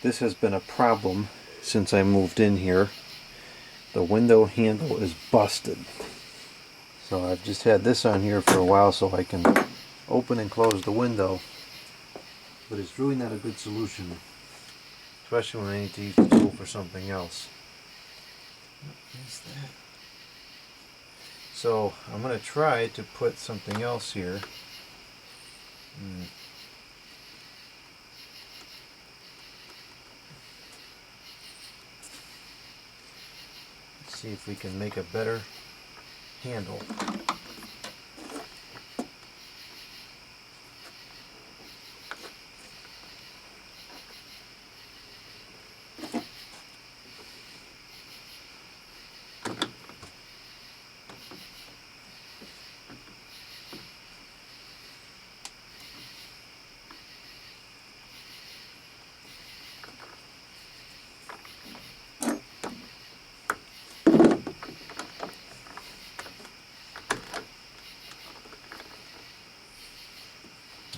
This has been a problem since I moved in here. The window handle is busted. So I've just had this on here for a while so I can open and close the window. But it's really not a good solution, especially when I need to use the tool for something else. What is that? So I'm going to try to put something else here. Let's see if we can make a better handle.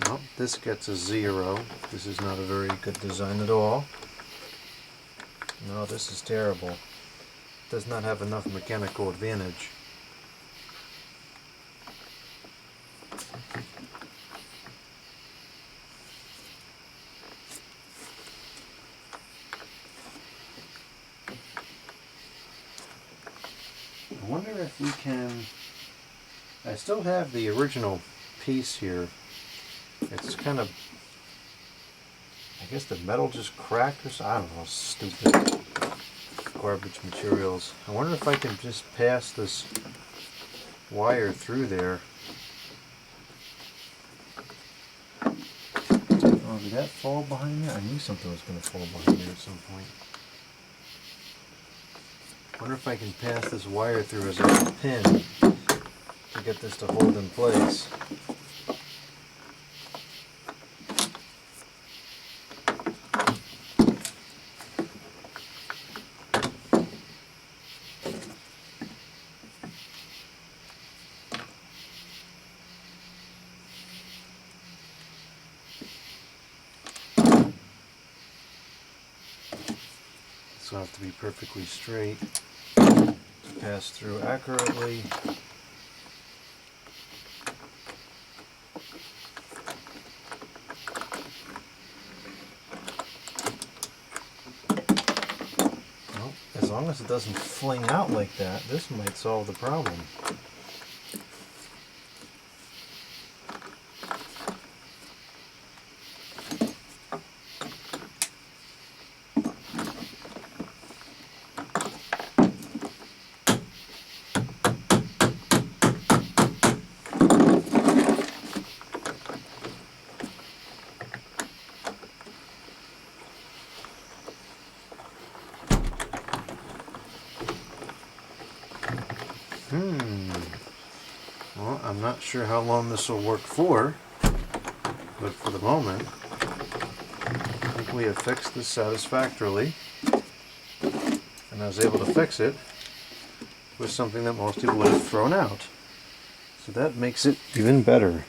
Well, this gets a 0. This is not a very good design at all. No, this is terrible. It does not have enough mechanical advantage. I wonder if we can... I still have the original piece here. It's kind of... I guess the metal just cracked or something. I don't know, stupid garbage materials. I wonder if I can just pass this wire through there. Oh, did that fall behind there? I knew something was going to fall behind there at some point. I wonder if I can pass this wire through as a pin to get this to hold in place. This will have to be perfectly straight to pass through accurately. Well, as long as it doesn't fling out like that, this might solve the problem. Well, I'm not sure how long this will work for, but for the moment, I think we have fixed this satisfactorily. And I was able to fix it with something that most people would have thrown out. So that makes it even better.